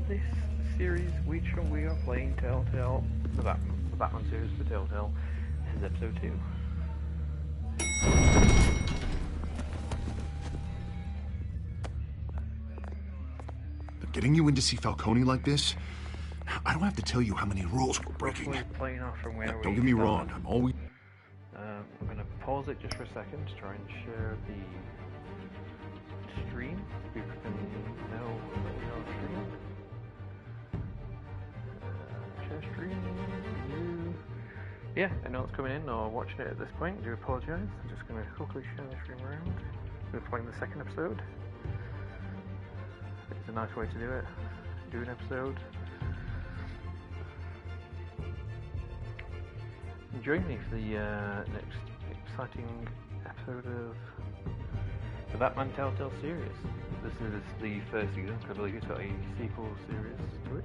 this series, we are playing Telltale, the Batman series for Telltale. This is episode 2. But getting you in to see Falcone like this, I don't have to tell you how many rules we're breaking. Playing off from where Don't get me wrong, I'm always... I'm going to pause it just for a second to try and share the stream. People can know that we are streaming. Share stream. Yeah, I know it's coming in or watching it at this point. I do apologise. I'm just going to quickly share the stream around. We're playing the second episode. It's a nice way to do it. Do an episode. Join me for the next exciting episode of the Batman Telltale Series. This is the first season, so I believe it's got a sequel series to it.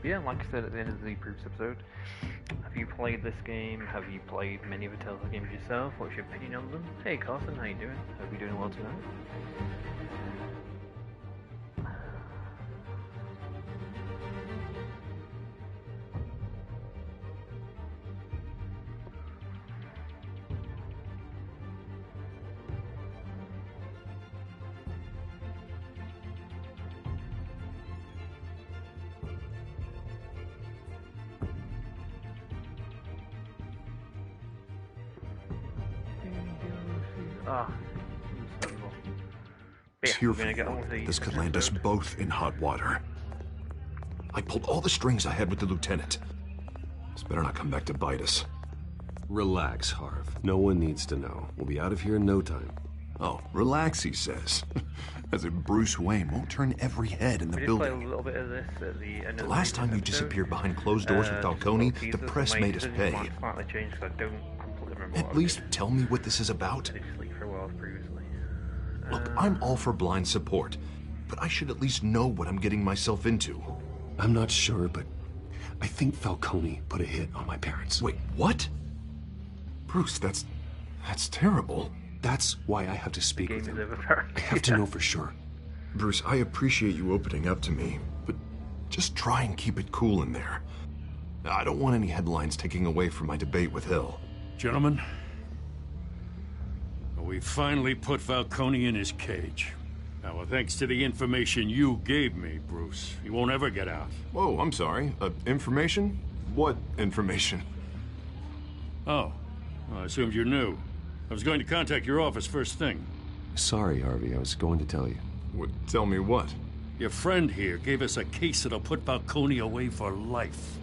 Yeah, like I said at the end of the previous episode, have you played this game? Have you played many of the Telltale games yourself? What's your opinion on them? Hey Carson, how you doing? Hope you're doing well tonight. Tearful. This could land us both in hot water. I pulled all the strings I had with the lieutenant. This better not come back to bite us. Relax, Harv. No one needs to know. We'll be out of here in no time. Oh, relax, he says. As if Bruce Wayne won't turn every head in the building. Play a little bit of this at the end the last time you disappeared behind closed doors with Falcone, the press made us pay. At least tell me what this is about. Look, I'm all for blind support, but I should at least know what I'm getting myself into. I'm not sure, but I think Falcone put a hit on my parents. Wait, what? Bruce, that's terrible. That's why I have to speak with him. I have to know for sure. Bruce, I appreciate you opening up to me, but just try and keep it cool in there. I don't want any headlines taking away from my debate with Hill. Gentlemen, we finally put Falcone in his cage. Now, thanks to the information you gave me, Bruce, he won't ever get out. Whoa, I'm sorry. Information? What information? Oh, well, I assumed you knew. I was going to contact your office first thing. Sorry, Harvey, I was going to tell you. Tell me what? Your friend here gave us a case that'll put Falcone away for life.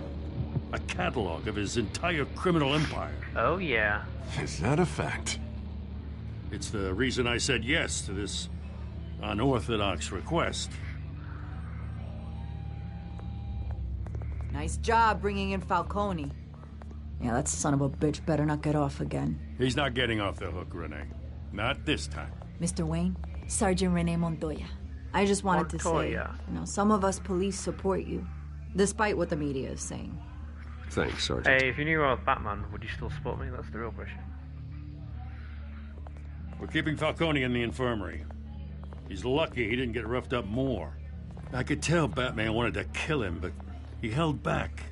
A catalog of his entire criminal empire. Oh, yeah. Is that a fact? It's the reason I said yes to this unorthodox request. Nice job bringing in Falcone. Yeah, that son of a bitch better not get off again. He's not getting off the hook, Renee. Not this time. Mr. Wayne, Sergeant Renee Montoya. I just wanted to say, some of us police support you, despite what the media is saying. Thanks, Sergeant. Hey, if you knew I was Batman, would you still support me? That's the real question. We're keeping Falcone in the infirmary. He's lucky he didn't get roughed up more. I could tell Batman wanted to kill him, but he held back.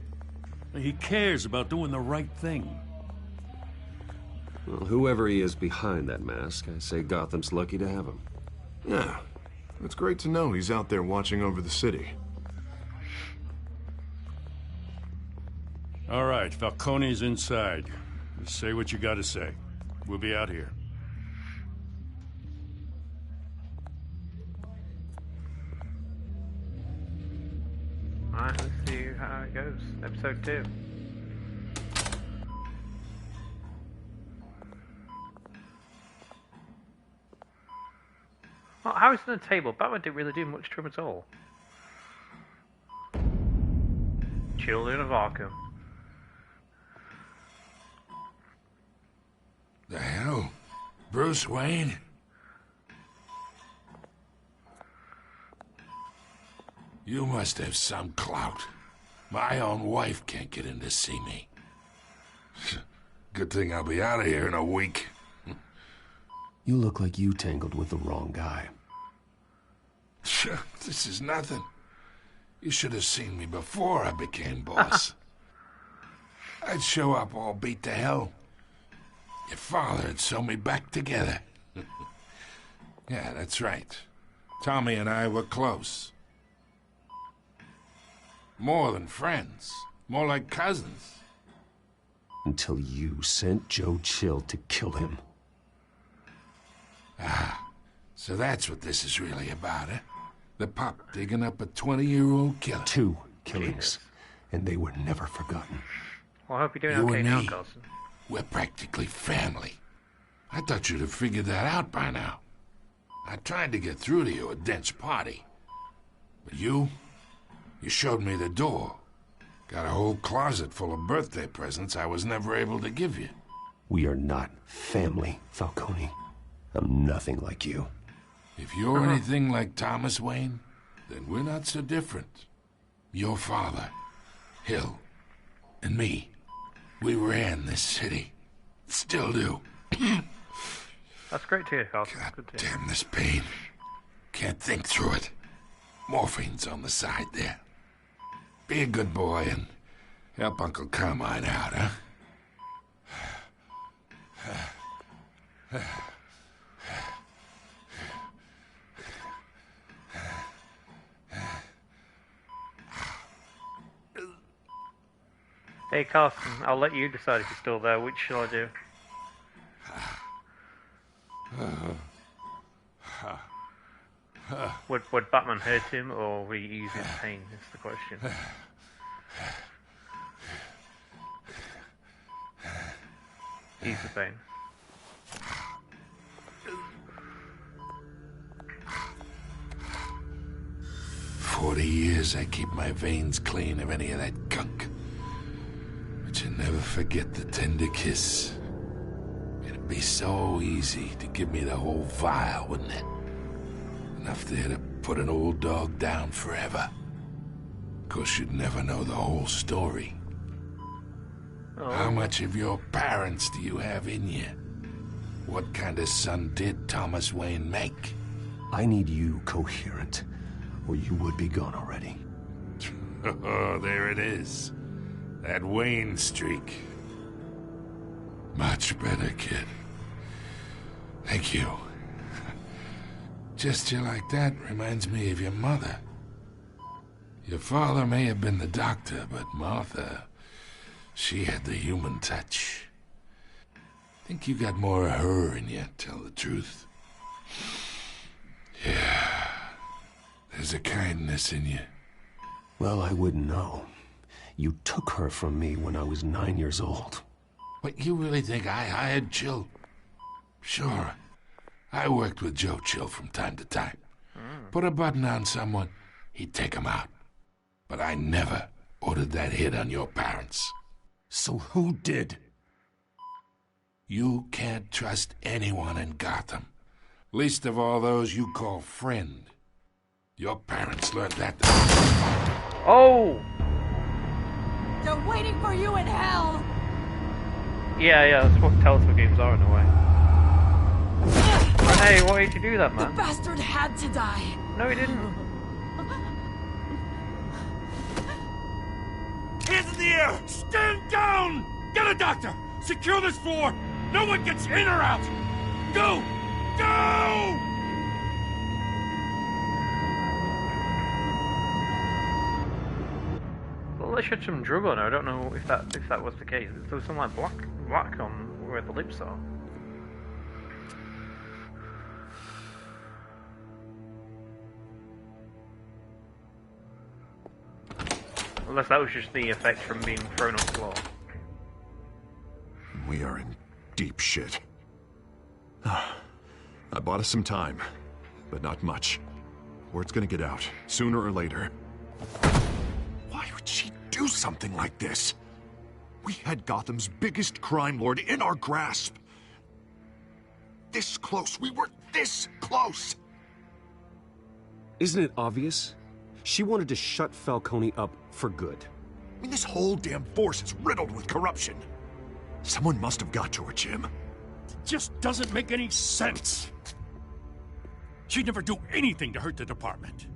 He cares about doing the right thing. Well, whoever he is behind that mask, I say Gotham's lucky to have him. Yeah, It's great to know he's out there watching over the city. All right, Falcone's inside. Just say what you gotta say. We'll be out here. Alright, let's see how it goes. Episode 2. Well, how is it on the table? Batman didn't really do much to him at all. Children of Arkham. The hell? Bruce Wayne? You must have some clout. My own wife can't get in to see me. Good thing I'll be out of here in a week. You look like you tangled with the wrong guy. This is nothing. You should have seen me before I became boss. I'd show up all beat to hell. Your father had sewn me back together. Yeah, that's right. Tommy and I were close. More than friends. More like cousins. Until you sent Joe Chill to kill him. Ah, so that's what this is really about, eh? The pup digging up a 20-year-old killer. 2 killings, and they were never forgotten. Well, I hope you're doing You okay and now, me, Carson. we're practically family. I thought you'd have figured that out by now. I tried to get through to you at Dent's party. But you showed me the door. Got a whole closet full of birthday presents I was never able to give you. We are not family, Falcone. I'm nothing like you. If you're anything like Thomas Wayne, then we're not so different. Your father, Hill, and me, we ran this city. Still do. That's great to hear, Carson. God Good to hear. damn this pain. Can't think through it. Morphine's on the side there. Be a good boy and help Uncle Carmine out, huh? Hey, Carson, I'll let you decide if you're still there. Which shall I do? Would Batman hurt him, or would he ease his pain? Is the question. Ease the pain. For 40 years I keep my veins clean of any of that gunk. But you never forget the tender kiss. It'd be so easy to give me the whole vial, wouldn't it? Enough there to put an old dog down forever. Of course, you'd never know the whole story. Oh. How much of your parents do you have in you? What kind of son did Thomas Wayne make? I need you coherent, or you would be gone already. Oh, there it is. That Wayne streak. Much better, kid. Thank you. Gesture like that reminds me of your mother. Your father may have been the doctor, but Martha, she had the human touch. Think you got more of her in you, tell the truth. Yeah, there's a kindness in you. Well, I wouldn't know. You took her from me when I was 9 years old. What, you really think I hired Chill? Sure. I worked with Joe Chill from time to time. Put a button on someone, he'd take him out. But I never ordered that hit on your parents. So who did? You can't trust anyone in Gotham. Least of all those you call friend. Your parents learned that. Oh! They're waiting for you in hell! Yeah, that's what Telltale games are in a way. Hey, why did you do that, man? The bastard had to die! No, he didn't. Hands in the air! Stand down! Get a doctor! Secure this floor! No one gets in or out! Go! Go! that she had some drug on her. I don't know if that was the case. There was some like black on where the lips are. Unless that was just the effect from being thrown on the floor. We are in deep shit. I bought us some time, but not much. Word's gonna get out, sooner or later. Why would she do something like this? We had Gotham's biggest crime lord in our grasp. This close, we were this close! Isn't it obvious? She wanted to shut Falcone up for good. I mean, this whole damn force is riddled with corruption. Someone must have got to her, Jim. It just doesn't make any sense. She'd never do anything to hurt the department.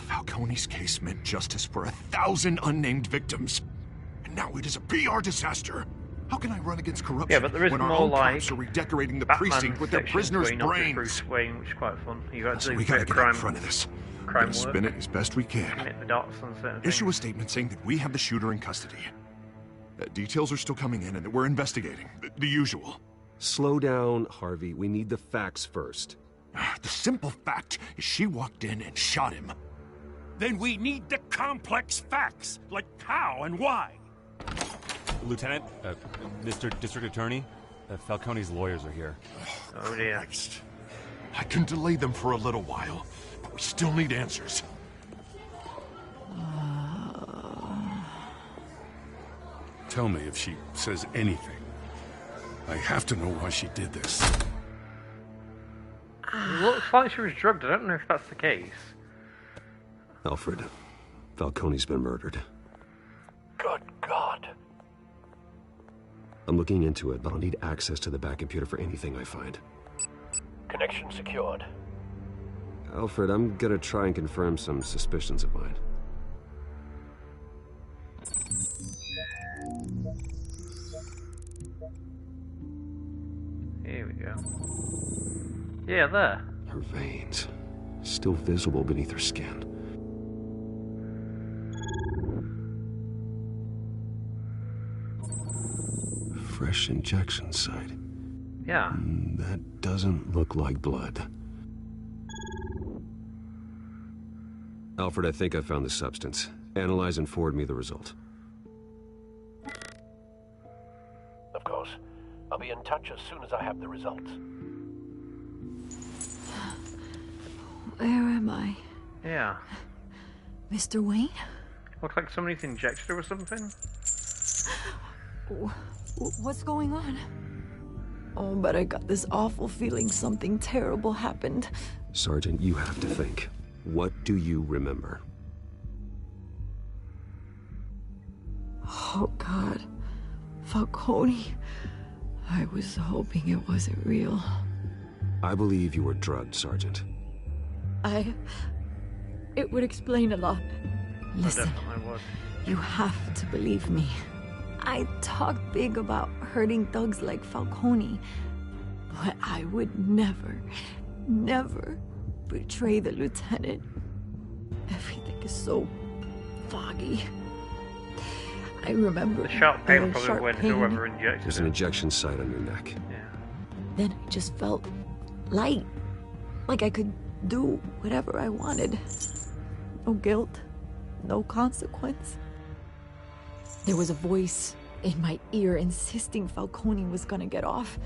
Falcone's case meant justice for 1,000 unnamed victims. And now it is a PR disaster. How can I run against corruption yeah, but there is when our more own like cops are redecorating the Batman precinct with their prisoners' brains? Bruce Wayne, which is quite fun. You got to So do we gotta get crime, out in front of this. crime Gotta work. spin it as best we can. Connect the dots on certain Issue a things. statement saying that we have the shooter in custody. Details are still coming in and that we're investigating. The usual. Slow down, Harvey. We need the facts first. The simple fact is she walked in and shot him. Then we need the complex facts, like how and why. Lieutenant, Mr. District Attorney, Falcone's lawyers are here. Oh dear. I can delay them for a little while, but we still need answers. Tell me if she says anything. I have to know why she did this. It looks like she was drugged. I don't know if that's the case. Alfred, Falcone's been murdered. Good God. I'm looking into it, but I'll need access to the back computer for anything I find. Connection secured. Alfred, I'm gonna try and confirm some suspicions of mine. Here we go. Yeah, there. Her veins, still visible beneath her skin. Fresh injection site. Yeah. That doesn't look like blood. Alfred, I think I found the substance. Analyze and forward me the result. Of course. I'll be in touch as soon as I have the results. Where am I? Yeah. Mr. Wayne? Looks like somebody's injected her or something. What's going on? Oh, but I got this awful feeling something terrible happened. Sergeant, you have to think. What do you remember? Oh, God. Falcone. I was hoping it wasn't real. I believe you were drugged, Sergeant. It would explain a lot. Listen, Definitely would. you have to believe me. I talked big about hurting thugs like Falcone, but I would never betray the lieutenant. Everything is so foggy. I remember The sharp pain probably sharp when pain. whoever injected There's her. an injection site on your neck. Yeah. Then I just felt light, like I could do whatever I wanted. No guilt, no consequence. There was a voice in my ear insisting Falcone was gonna get off.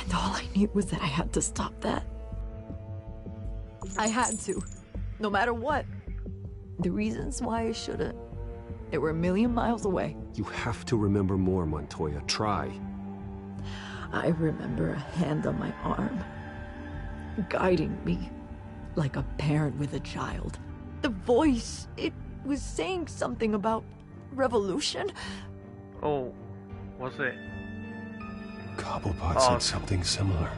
And all I knew was that I had to stop that. I had to, no matter what. The reasons why I shouldn't, they were a million miles away. You have to remember more, Montoya. Try. I remember a hand on my arm, guiding me like a parent with a child. The voice, it was saying something about revolution. Oh, was it? Cobblepot Oh. said something similar.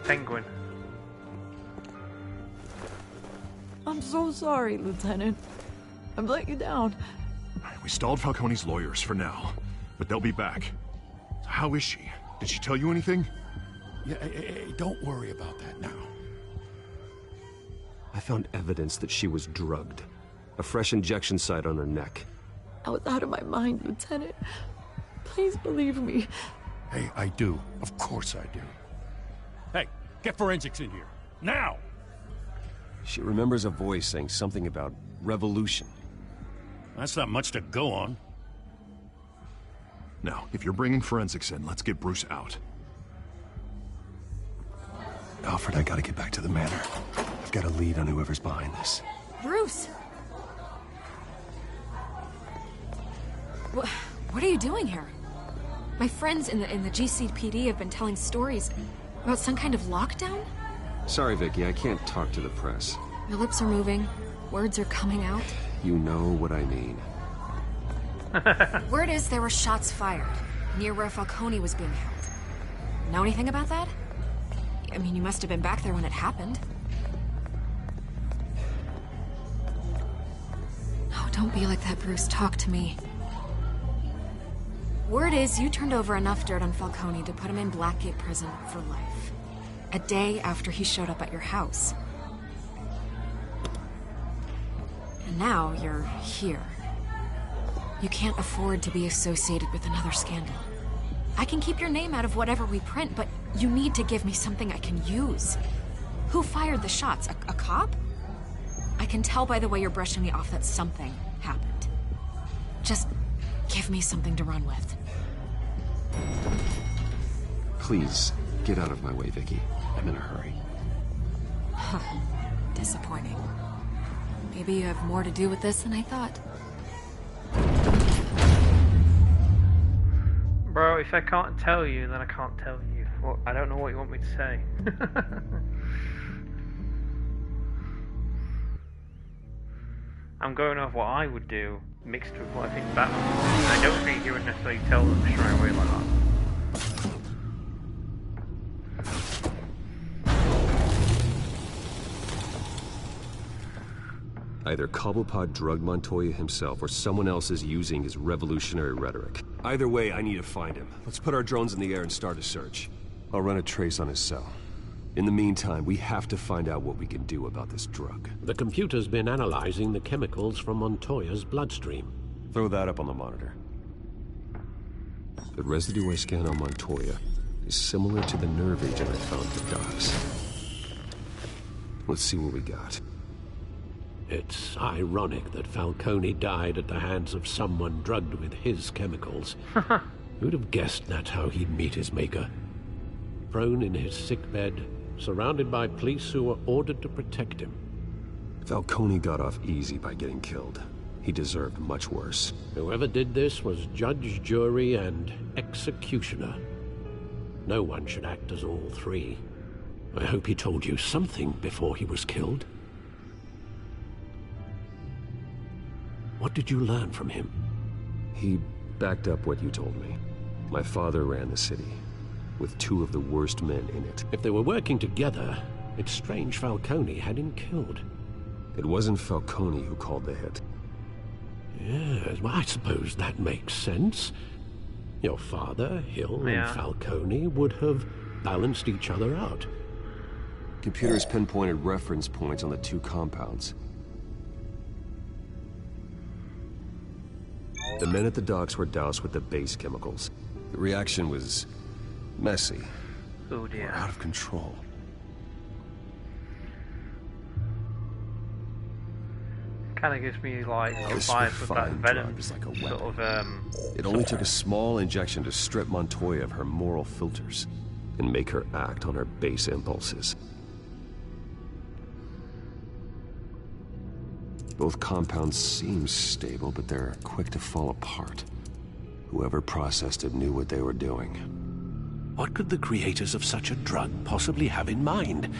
Penguin. I'm so sorry, Lieutenant. I've let you down. We stalled Falcone's lawyers for now, but they'll be back. How is she? Did she tell you anything? Yeah, don't worry about that now. I found evidence that she was drugged. A fresh injection site on her neck. I was out of my mind, Lieutenant. Please believe me. Hey, I do. Of course I do. Hey, get forensics in here. Now! She remembers a voice saying something about revolution. That's not much to go on. Now, if you're bringing forensics in, let's get Bruce out. Alfred, I gotta get back to the manor. I've got a lead on whoever's behind this. Bruce! What are you doing here? My friends in the GCPD have been telling stories about some kind of lockdown? Sorry, Vicky, I can't talk to the press. Your lips are moving. Words are coming out. You know what I mean. Word is there were shots fired near where Falcone was being held. Know anything about that? I mean, you must have been back there when it happened. Oh, don't be like that, Bruce. Talk to me. Word is you turned over enough dirt on Falcone to put him in Blackgate Prison for life. A day after he showed up at your house. And now you're here. You can't afford to be associated with another scandal. I can keep your name out of whatever we print, but you need to give me something I can use. Who fired the shots? A cop? I can tell by the way you're brushing me off that something happened. Just give me something to run with. Please, get out of my way, Vicky. I'm in a hurry. Huh. Disappointing. Maybe you have more to do with this than I thought. Bro, if I can't tell you, then I can't tell you. Well, I don't know what you want me to say. I'm going off what I would do, mixed with what I think Batman would do. I don't think he would necessarily tell them straight away like that. Either Cobblepot drugged Montoya himself, or someone else is using his revolutionary rhetoric. Either way, I need to find him. Let's put our drones in the air and start a search. I'll run a trace on his cell. In the meantime, we have to find out what we can do about this drug. The computer's been analyzing the chemicals from Montoya's bloodstream. Throw that up on the monitor. The residue I scan on Montoya is similar to the nerve agent I found at the docks. Let's see what we got. It's ironic that Falcone died at the hands of someone drugged with his chemicals. Who'd have guessed that's how he'd meet his maker? Prone in his sickbed, surrounded by police who were ordered to protect him. Falcone got off easy by getting killed. He deserved much worse. Whoever did this was judge, jury, and executioner. No one should act as all three. I hope he told you something before he was killed. What did you learn from him? He backed up what you told me. My father ran the city, with two of the worst men in it. If they were working together, it's strange Falcone had him killed. It wasn't Falcone who called the hit. Yes, well, I suppose that makes sense. Your father, Hill, and Falcone would have balanced each other out. Computers pinpointed reference points on the two compounds. The men at the docks were doused with the base chemicals. The reaction was messy. Oh dear. Or out of control. Kind of gives me like a This vibe with that refined Venom drug is like a sort weapon. of It only took a small injection to strip Montoya of her moral filters and make her act on her base impulses. Both compounds seem stable, but they're quick to fall apart. Whoever processed it knew what they were doing. What could the creators of such a drug possibly have in mind?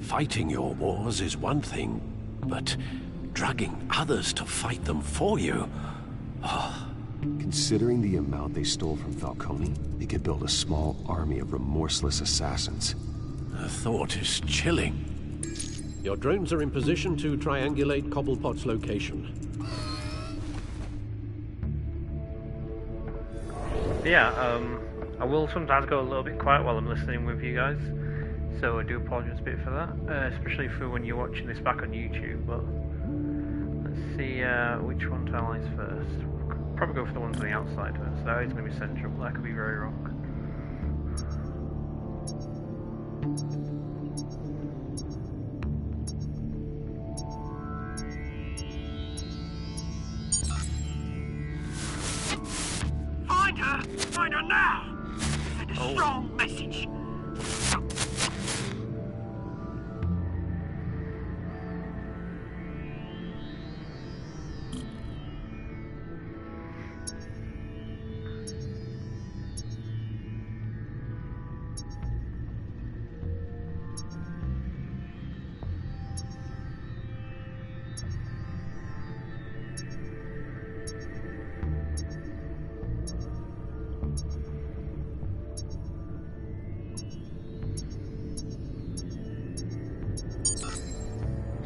Fighting your wars is one thing, but drugging others to fight them for you? Oh. Considering the amount they stole from Falcone, they could build a small army of remorseless assassins. The thought is chilling. Your drones are in position to triangulate Cobblepot's location. Yeah, I will sometimes go a little bit quiet while I'm listening with you guys, so I do apologise a bit for that, especially for when you're watching this back on YouTube, but Let's see which one to analyze first. We'll probably go for the ones on the outside first. That is going to be central. That could be very wrong. Find her! Find her now! Send a strong message.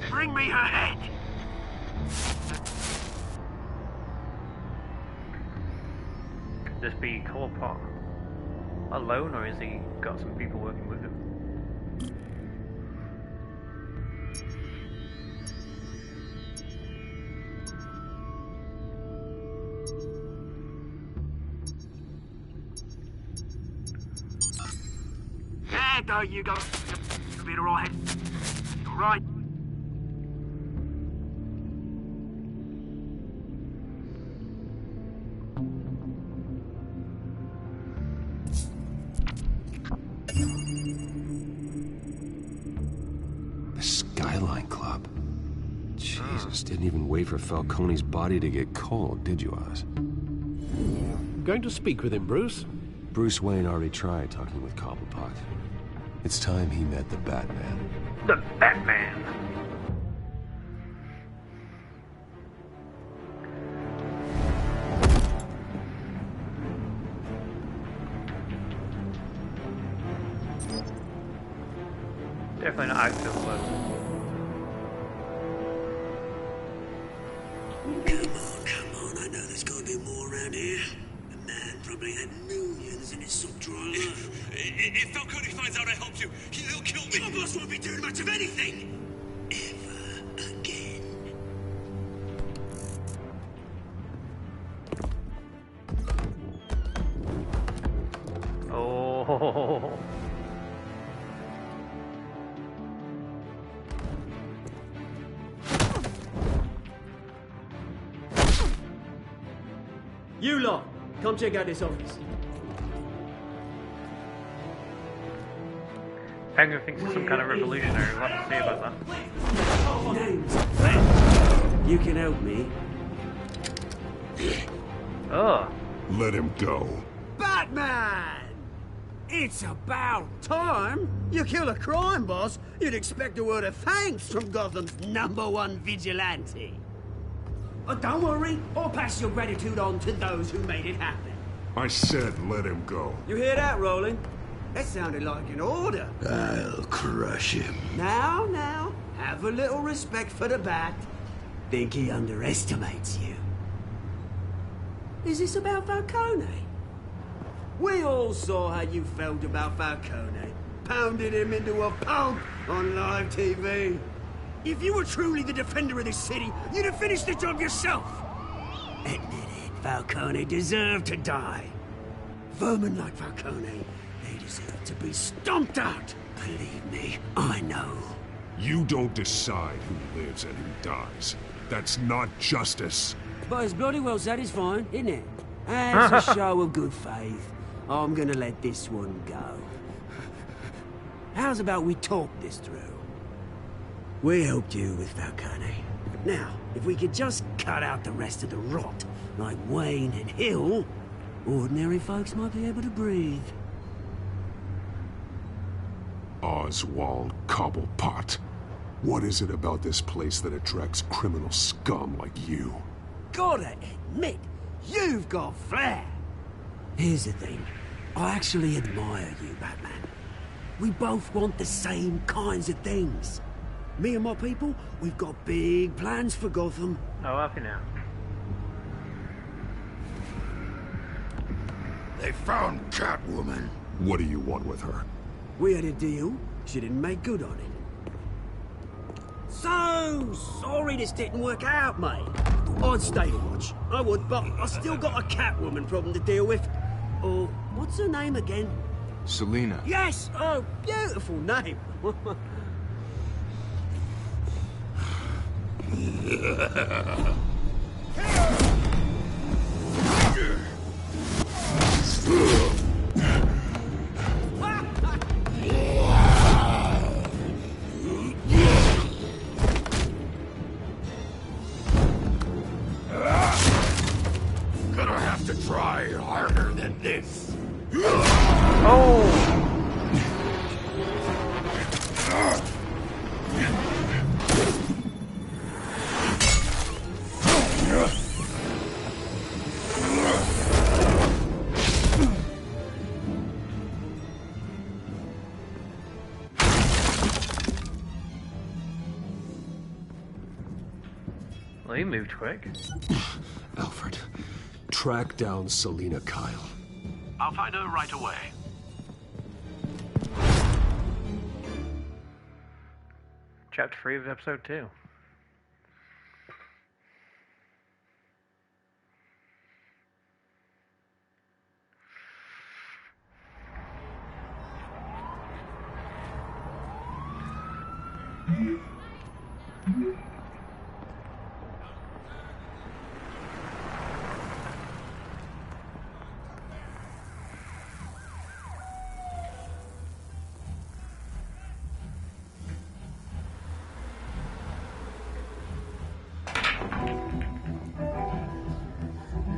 Bring me her head! Could this be Cobblepot alone, or has he got some people working with him? Yeah, don't you go. You'll be alright. Alright. The Skyline Club. Jesus, didn't even wait for Falcone's body to get cold, did you, Oz? Going to speak with him, Bruce? Bruce Wayne already tried talking with Cobblepot. It's time he met the Batman. The Batman! Definitely not active close. Come on, I know there's gotta be more around here. The man probably had millions in his sub-drawer. If Falcone finds out I helped you, he'll kill me. Your boss won't be doing much of anything. Ever again. Oh. You lot, come check out this office. Penguin thinks it's some kind of revolutionary. We'll have to see about that. You can help me. Oh. Let him go. Batman! It's about time. You kill a crime boss, you'd expect a word of thanks from Gotham's #1 vigilante. But don't worry, I'll pass your gratitude on to those who made it happen. I said let him go. You hear that, Roland? That sounded like an order. I'll crush him. Now, have a little respect for the Bat. Think he underestimates you. Is this about Falcone? We all saw how you felt about Falcone. Pounded him into a pulp on live TV. If you were truly the defender of this city, you'd have finished the job yourself. Admit it, Falcone deserved to die. Vermin like Falcone, they deserve to be stomped out. Believe me, I know. You don't decide who lives and who dies. That's not justice. But it's bloody well satisfying, isn't it? As a show of good faith, I'm gonna let this one go. How's about we talk this through? We helped you with Falcone. Now, if we could just cut out the rest of the rot, like Wayne and Hill, ordinary folks might be able to breathe. Oswald Cobblepot. What is it about this place that attracts criminal scum like you? Gotta admit, you've got flair. Here's the thing. I actually admire you, Batman. We both want the same kinds of things. Me and my people, we've got big plans for Gotham. Oh, happy now. They found Catwoman. What do you want with her? We had a deal. She didn't make good on it. so sorry this didn't work out, mate. I'd stay to watch. I would, but I still got a Catwoman problem to deal with. Oh, what's her name again? Selina. Yes! Oh, beautiful name. Gonna have to try harder than this. Well, he moved quick. Alfred, track down Selina Kyle. I'll find her right away. Chapter 3 of episode 2.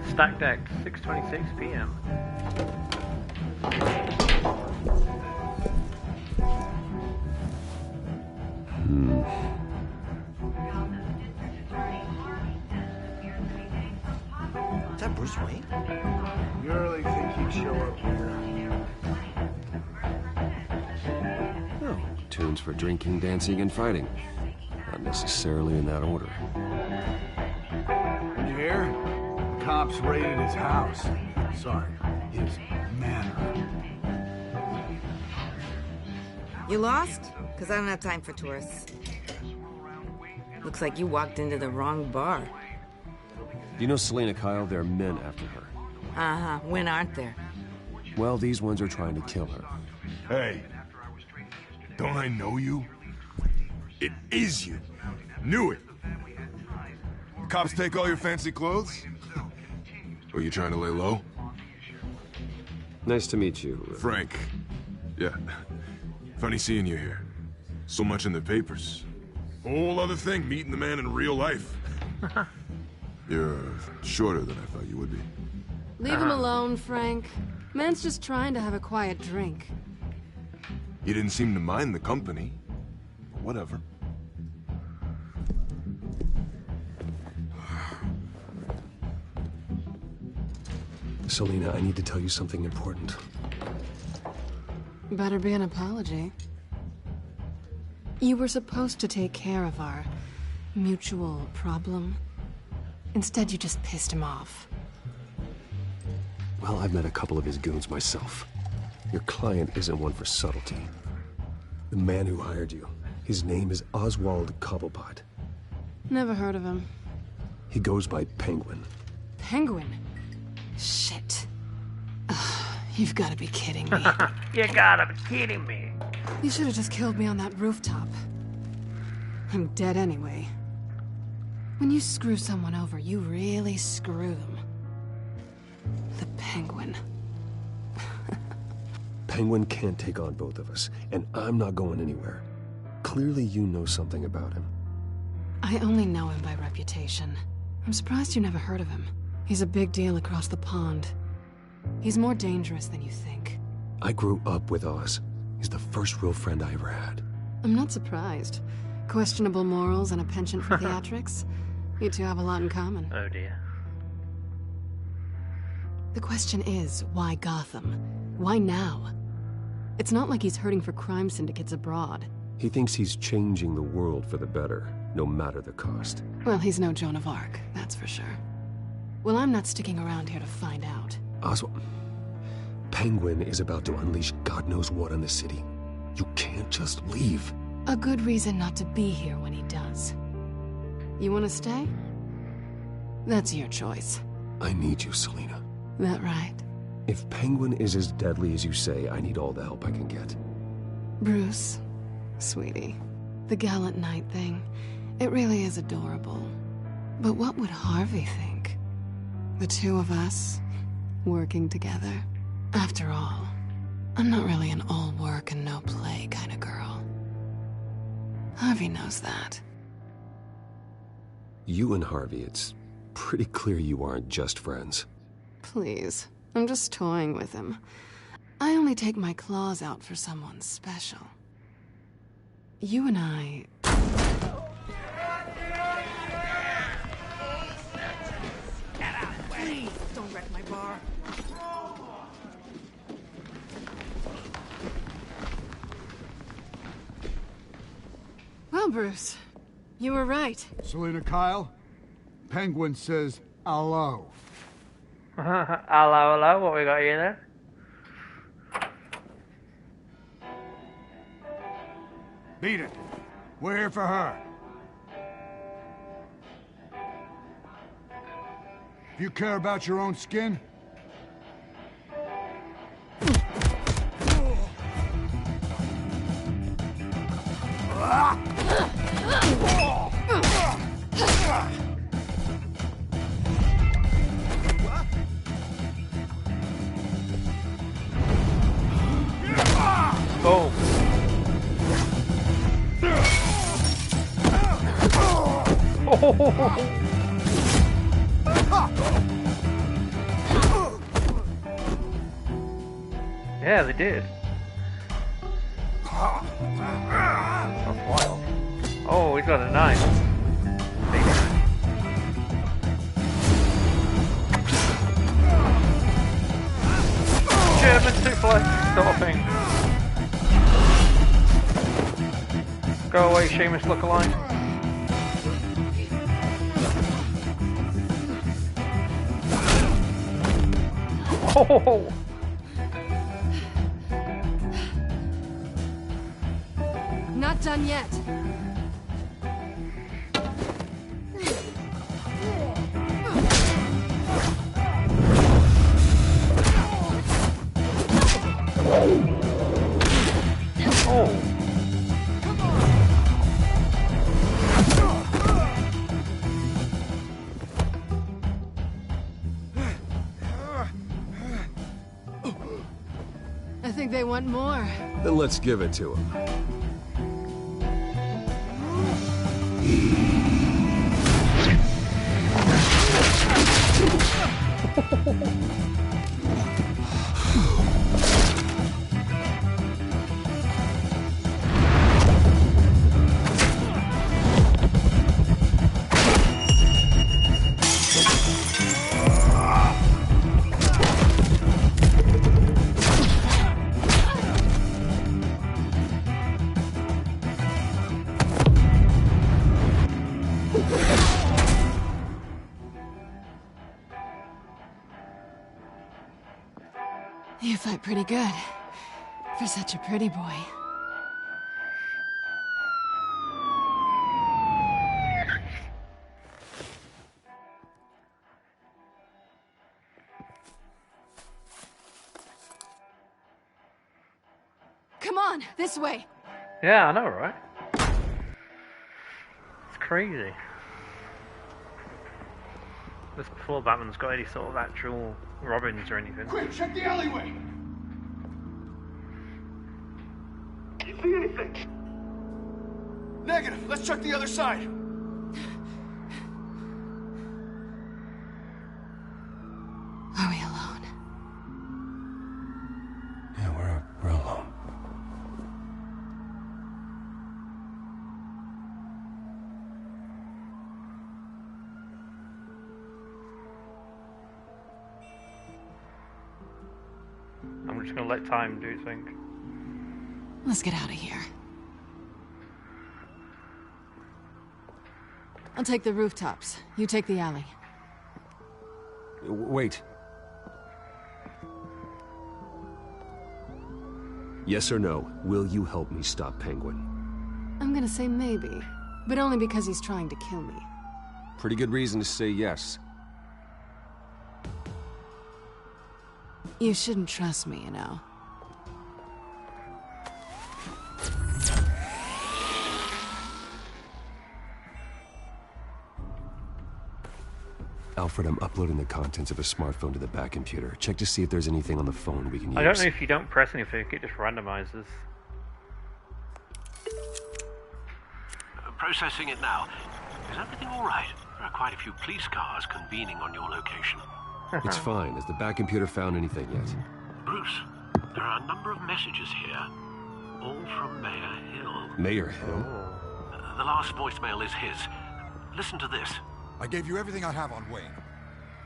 Stacked Deck, 6:26 p.m. Is that Bruce Wayne? You really think he'd show up here? Oh, tunes for drinking, dancing, and fighting. Not necessarily in that order. You hear? Cops raided his house. Sorry, his manor. You lost? Because I don't have time for tourists. Looks like you walked into the wrong bar. You know Selina Kyle? There are men after her. Uh-huh. When aren't there? Well, these ones are trying to kill her. Hey, don't I know you? It is you. Knew it. Cops take all your fancy clothes? Are you trying to lay low? Nice to meet you. Frank. Yeah. Funny seeing you here. So much in the papers. Whole other thing, meeting the man in real life. You're shorter than I thought you would be. Leave him alone, Frank. Man's just trying to have a quiet drink. You didn't seem to mind the company. Whatever. Selina, I need to tell you something important. Better be an apology. You were supposed to take care of our mutual problem. Instead, you just pissed him off. Well, I've met a couple of his goons myself. Your client isn't one for subtlety. The man who hired you, his name is Oswald Cobblepot. Never heard of him. He goes by Penguin. Penguin? Shit. You've got to be kidding me. You gotta be kidding me. You should have just killed me on that rooftop. I'm dead anyway. When you screw someone over, you really screw them. The Penguin. Penguin can't take on both of us, and I'm not going anywhere. Clearly you know something about him. I only know him by reputation. I'm surprised you never heard of him. He's a big deal across the pond. He's more dangerous than you think. I grew up with Oz. He's the first real friend I ever had. I'm not surprised. Questionable morals and a penchant for theatrics. You two have a lot in common. Oh dear. The question is, why Gotham? Why now? It's not like he's hurting for crime syndicates abroad. He thinks he's changing the world for the better, no matter the cost. Well, he's no Joan of Arc, that's for sure. Well, I'm not sticking around here to find out. Oswald, Penguin is about to unleash God knows what on the city. You can't just leave. A good reason not to be here when he does. You want to stay? That's your choice. I need you, Selina. That right? If Penguin is as deadly as you say, I need all the help I can get. Bruce, sweetie, the gallant knight thing, it really is adorable. But what would Harvey think? The two of us, working together. After all, I'm not really an all work and no play kind of girl. Harvey knows that. You and Harvey, it's pretty clear you aren't just friends. Please, I'm just toying with him. I only take my claws out for someone special. You and I... Please, don't wreck my bar. Well, Bruce, you were right. Selina Kyle, Penguin says hello. Hello, what we got here then? Beat it. We're here for her. If you care about your own skin, oh. Yeah, they did. That's wild. Oh, he's got a knife. Big knife. German suplex sort of thing. Go away, Seamus lookalike. Oh! Not done yet. Oh! I think they want more. Then let's give it to him. You fight pretty good. For such a pretty boy. Come on, this way. Yeah, I know, right? It's crazy. This before Batman's got any sort of actual Robins or anything. quick, check the alleyway. You see anything? Negative. Let's check the other side. Are we alone? Yeah, we're alone. I'm just gonna let time do its thing. Let's get out of here. I'll take the rooftops. You take the alley. Wait. Yes or no, will you help me stop Penguin? I'm gonna say maybe, but only because he's trying to kill me. Pretty good reason to say yes. You shouldn't trust me, you know. Alfred, I'm uploading the contents of a smartphone to the back computer. Check to see if there's anything on the phone we can use. I don't know if you don't press anything, it just randomizes. Processing it now. Is everything all right? There are quite a few police cars convening on your location. It's fine. Has the back computer found anything yet? Bruce, there are a number of messages here, all from Mayor Hill. Mayor Hill? The last voicemail is his. Listen to this. I gave you everything I have on Wayne.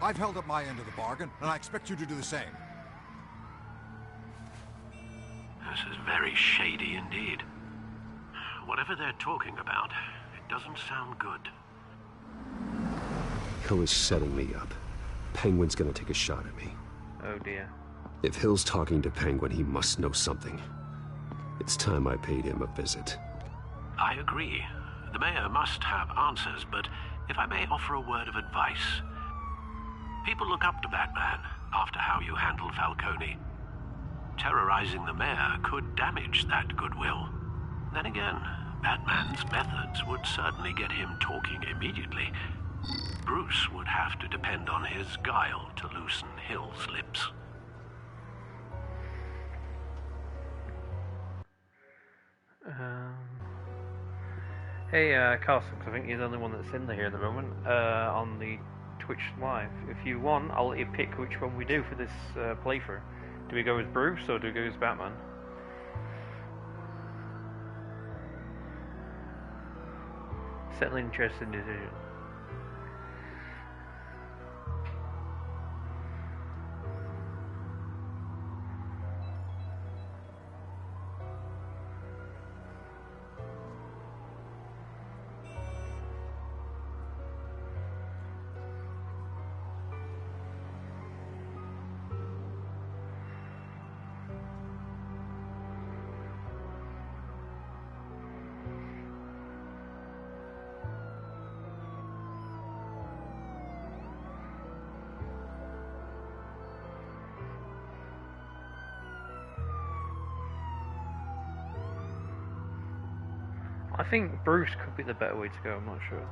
I've held up my end of the bargain, and I expect you to do the same. This is very shady indeed. Whatever they're talking about, it doesn't sound good. Hill is setting me up. Penguin's gonna take a shot at me. Oh dear. If Hill's talking to Penguin, he must know something. It's time I paid him a visit. I agree. The mayor must have answers, but if I may offer a word of advice. People look up to Batman after how you handled Falcone. Terrorizing the mayor could damage that goodwill. Then again, Batman's methods would certainly get him talking immediately. Bruce would have to depend on his guile to loosen Hill's lips. Hey, Carson, 'cause I think you're the only one that's in here at the moment, on the Twitch Live. If you want, I'll let you pick which one we do for this playthrough. Do we go as Bruce or do we go as Batman? Settle interesting decision. I think Bruce could be the better way to go, I'm not sure.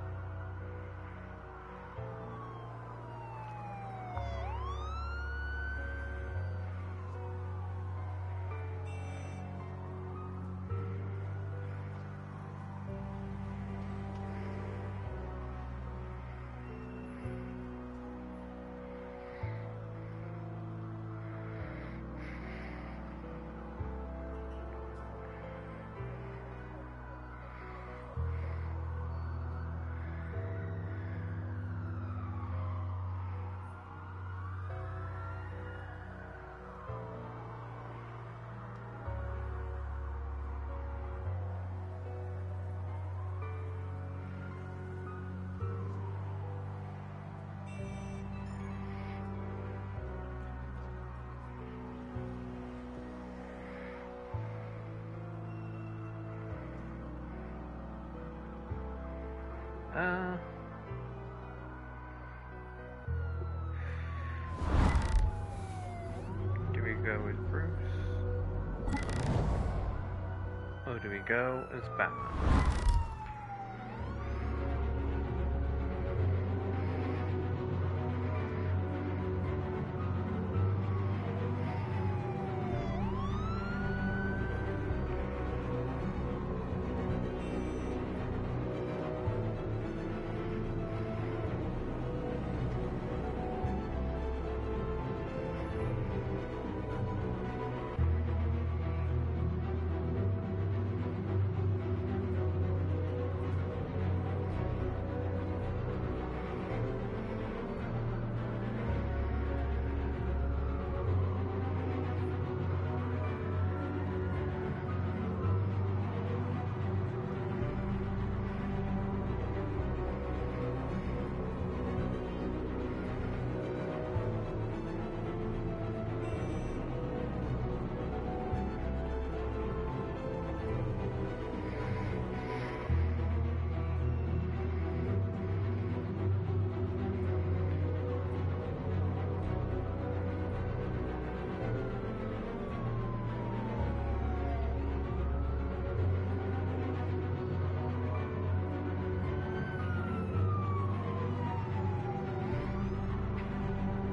Do we go with Bruce? Or do we go as Batman?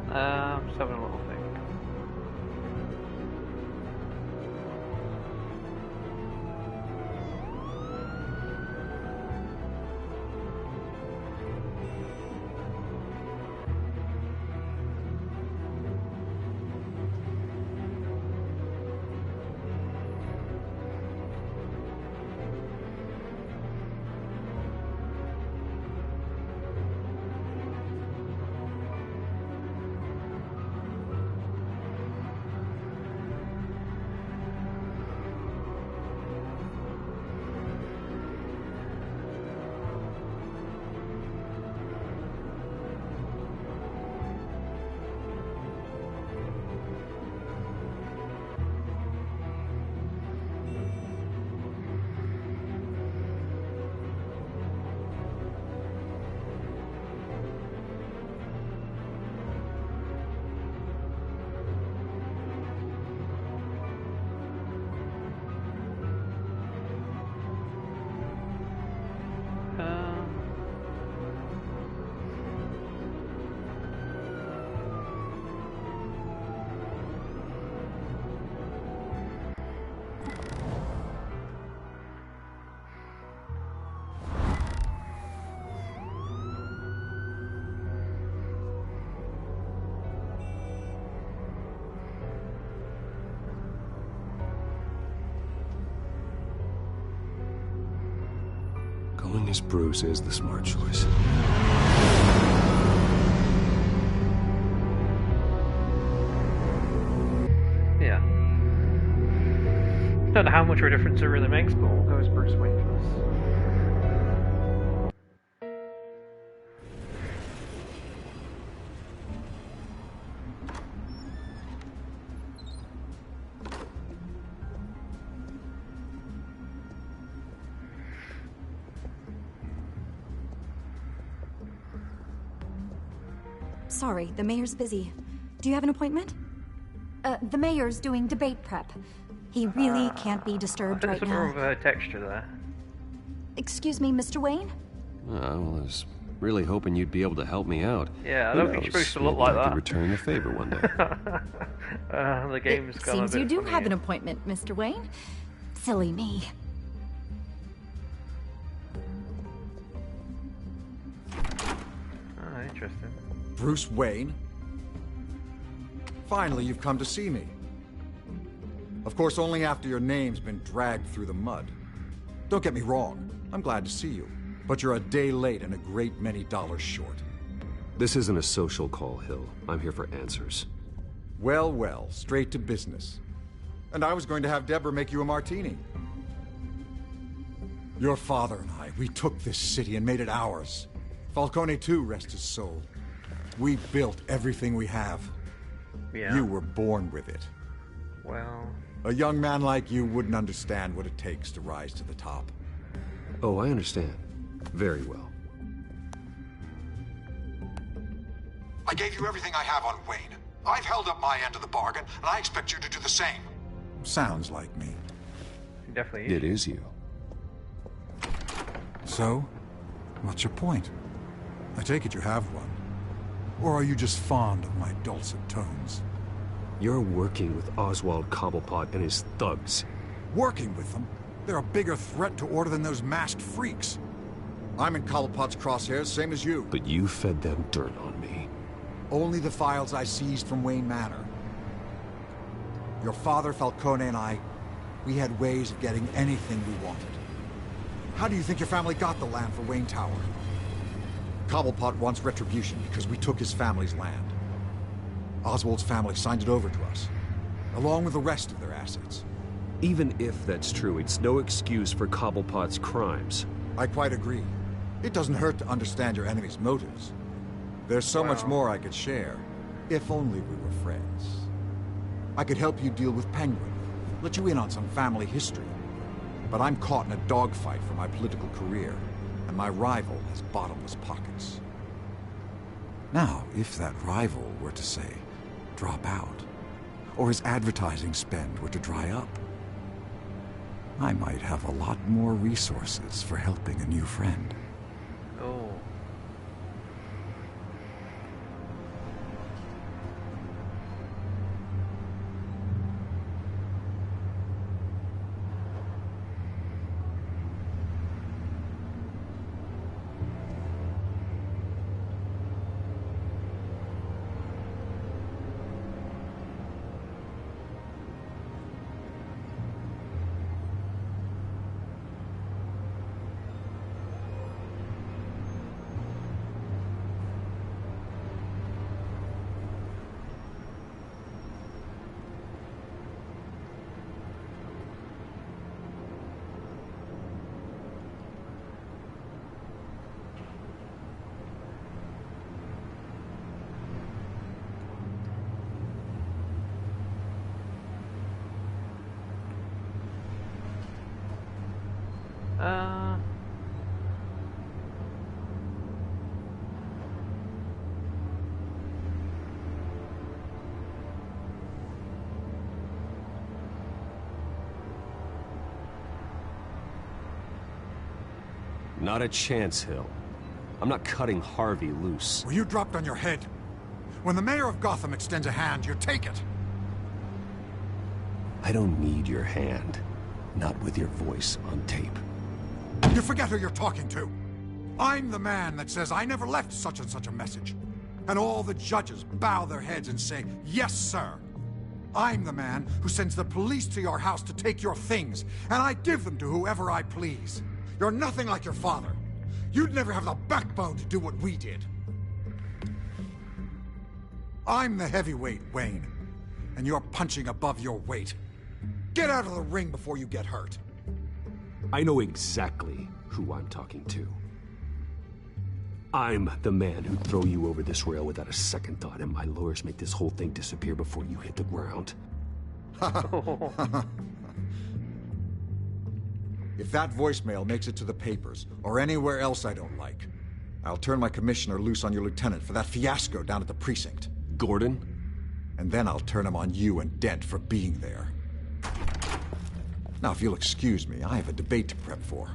Just having a little think. Going as Bruce is the smart choice. Yeah. Don't know how much of a difference it really makes, but we'll go as Bruce Wayne for this. Sorry, the mayor's busy. Do you have an appointment? The mayor's doing debate prep. He really can't be disturbed right There's now. some more of a texture there. Excuse me, Mr. Wayne? Well, I was really hoping you'd be able to help me out. Yeah, I Who don't think you're knows, supposed to look maybe like I that. could return the favor one day. The game's It gone a seems bit you do funny have an here. appointment, Mr. Wayne. Silly me. Ah, interesting. Bruce Wayne? Finally, you've come to see me. Of course, only after your name's been dragged through the mud. Don't get me wrong, I'm glad to see you. But you're a day late and a great many dollars short. This isn't a social call, Hill. I'm here for answers. Well, well, straight to business. And I was going to have Deborah make you a martini. Your father and I, we took this city and made it ours. Falcone too, rest his soul. We built everything we have. Yeah. You were born with it. Well... A young man like you wouldn't understand what it takes to rise to the top. Oh, I understand. Very well. I gave you everything I have on Wayne. I've held up my end of the bargain, and I expect you to do the same. Sounds like me. Definitely. It is you. So, what's your point? I take it you have one. Or are you just fond of my dulcet tones? You're working with Oswald Cobblepot and his thugs. Working with them? They're a bigger threat to order than those masked freaks. I'm in Cobblepot's crosshairs, same as you. But you fed them dirt on me. Only the files I seized from Wayne Manor. Your father, Falcone, and I, we had ways of getting anything we wanted. How do you think your family got the land for Wayne Tower? Cobblepot wants retribution because we took his family's land. Oswald's family signed it over to us, along with the rest of their assets. Even if that's true, it's no excuse for Cobblepot's crimes. I quite agree. It doesn't hurt to understand your enemy's motives. There's so much more I could share, if only we were friends. I could help you deal with Penguin, let you in on some family history. But I'm caught in a dogfight for my political career, and my rival has bottomless pockets. Now, if that rival were to say, drop out, or his advertising spend were to dry up, I might have a lot more resources for helping a new friend. Oh. Not a chance, Hill. I'm not cutting Harvey loose. Were you dropped on your head? When the mayor of Gotham extends a hand, you take it. I don't need your hand. Not with your voice on tape. You forget who you're talking to. I'm the man that says I never left such and such a message. And all the judges bow their heads and say, yes, sir. I'm the man who sends the police to your house to take your things, and I give them to whoever I please. You're nothing like your father. You'd never have the backbone to do what we did. I'm the heavyweight, Wayne, and you're punching above your weight. Get out of the ring before you get hurt. I know exactly who I'm talking to. I'm the man who'd throw you over this rail without a second thought, and my lawyers make this whole thing disappear before you hit the ground. If that voicemail makes it to the papers, or anywhere else I don't like, I'll turn my commissioner loose on your lieutenant for that fiasco down at the precinct. Gordon? And then I'll turn him on you and Dent for being there. Now, if you'll excuse me, I have a debate to prep for.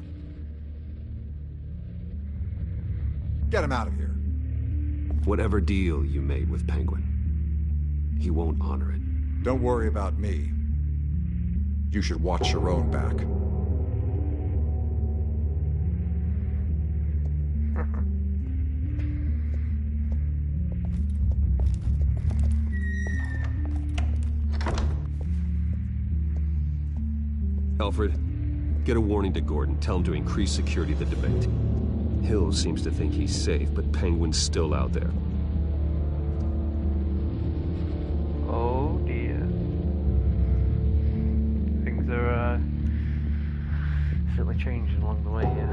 Get him out of here. Whatever deal you made with Penguin, he won't honor it. Don't worry about me. You should watch your own back. Alfred, get a warning to Gordon. Tell him to increase security at the debate. Hill seems to think he's safe, but Penguin's still out there. Oh dear. Things are certainly changing along the way here.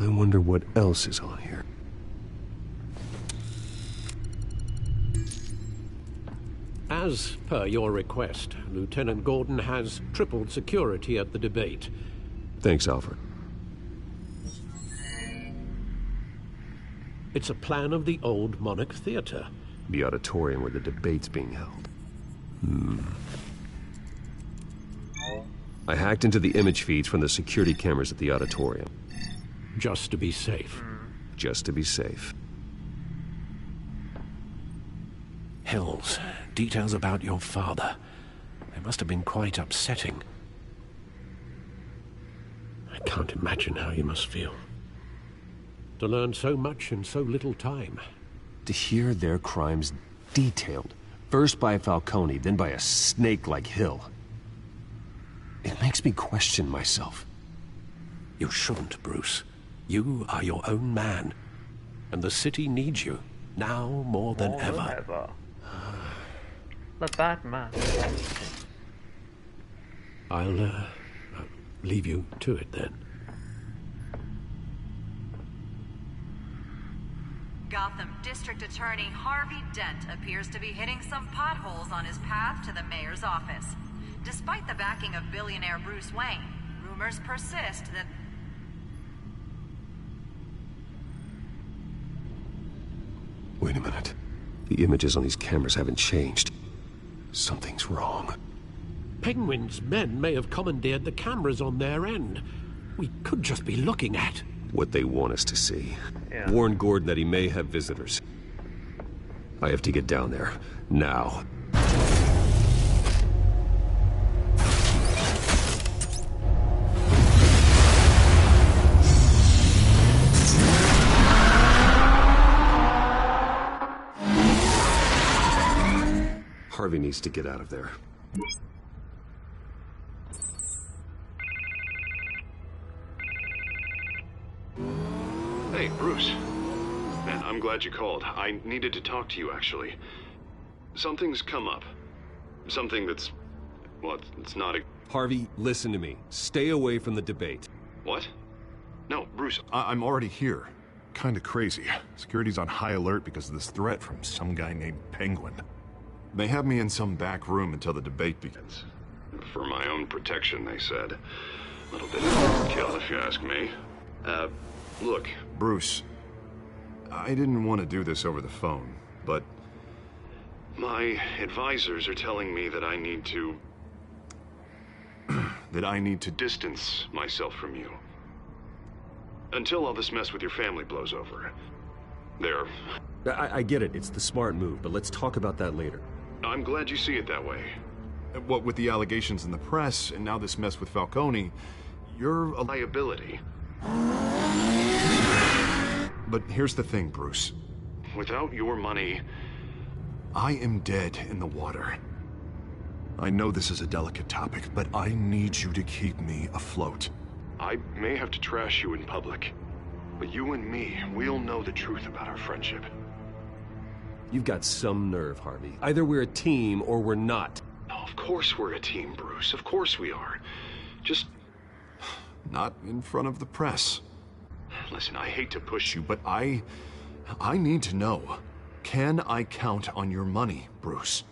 I wonder what else is on here. As per your request, Lieutenant Gordon has tripled security at the debate. Thanks, Alfred. It's a plan of the old Monarch Theater. The auditorium where the debate's being held. I hacked into the image feeds from the security cameras at the auditorium. Just to be safe. Just to be safe. Hills, details about your father. They must have been quite upsetting. I can't imagine how you must feel. To learn so much in so little time. To hear their crimes detailed, first by Falcone, then by a snake like Hill. It makes me question myself. You shouldn't, Bruce. You are your own man. And the city needs you, now more than ever. The Batman. I'll leave you to it then. Gotham District Attorney Harvey Dent appears to be hitting some potholes on his path to the mayor's office. Despite the backing of billionaire Bruce Wayne, rumors persist that... Wait a minute. The images on these cameras haven't changed. Something's wrong. Penguin's men may have commandeered the cameras on their end. We could just be looking at... what they want us to see. Yeah. Warn Gordon that he may have visitors. I have to get down there. Now. Harvey needs to get out of there. Hey, Bruce. Man, I'm glad you called. I needed to talk to you, actually. Something's come up. Something that's... well, it's not a... Harvey, listen to me. Stay away from the debate. What? No, Bruce, I'm already here. Kinda crazy. Security's on high alert because of this threat from some guy named Penguin. They have me in some back room until the debate begins. For my own protection, they said. A little bit of overkill, if you ask me. Look, Bruce, I didn't want to do this over the phone, but my advisors are telling me that I need to... that I need to distance myself from you. Until all this mess with your family blows over. There. I get it. It's the smart move, but let's talk about that later. I'm glad you see it that way. What with the allegations in the press, and now this mess with Falcone, you're a liability. But here's the thing, Bruce. Without your money, I am dead in the water. I know this is a delicate topic, but I need you to keep me afloat. I may have to trash you in public, but you and me, we'll know the truth about our friendship. You've got some nerve, Harvey. Either we're a team or we're not. No, of course we're a team, Bruce. Of course we are. Just not in front of the press. Listen, I hate to push you, but I need to know. Can I count on your money, Bruce?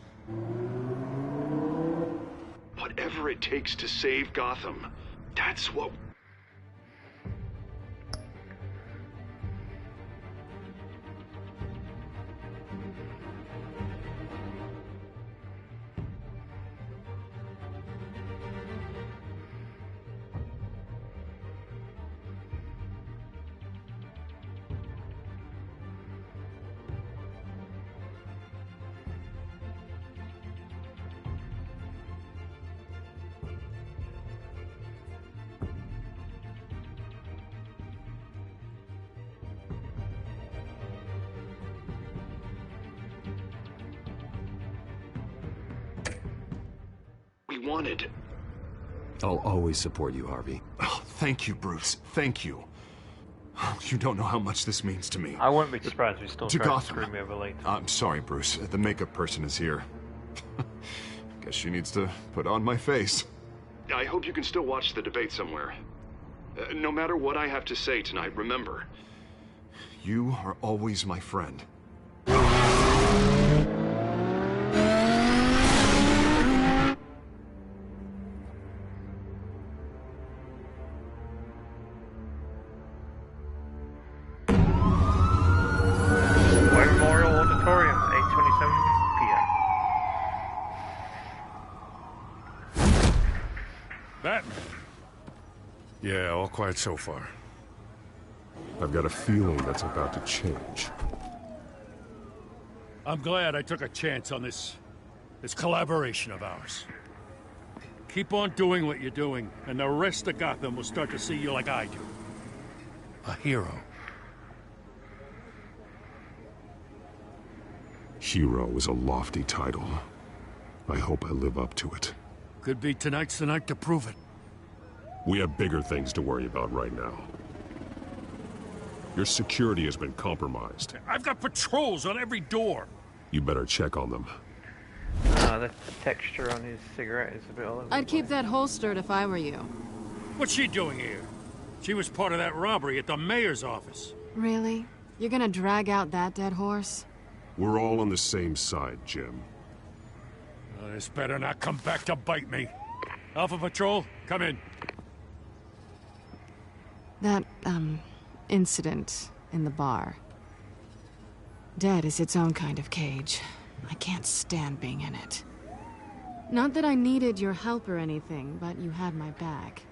Whatever it takes to save Gotham, that's what... wanted. I'll always support you, Harvey. Oh, thank you, Bruce. Thank you. You don't know how much this means to me. I won't be surprised if you still try to Gotham. screw me over later. I'm sorry, Bruce. The makeup person is here. Guess she needs to put on my face. I hope you can still watch the debate somewhere. No matter what I have to say tonight, remember, you are always my friend. Batman. Yeah, all quiet so far. I've got a feeling that's about to change. I'm glad I took a chance on this collaboration of ours. Keep on doing what you're doing, and the rest of Gotham will start to see you like I do. A hero. Hero is a lofty title. I hope I live up to it. Could be tonight's the night to prove it. We have bigger things to worry about right now. Your security has been compromised. I've got patrols on every door. You better check on them. The texture on his cigarette is a bit all over. I'd keep that holstered if I were you. What's she doing here? She was part of that robbery at the mayor's office. Really? You're gonna drag out that dead horse? We're all on the same side, Jim. This better not come back to bite me. Alpha Patrol, come in. That, incident in the bar. Dead is its own kind of cage. I can't stand being in it. Not that I needed your help or anything, but you had my back.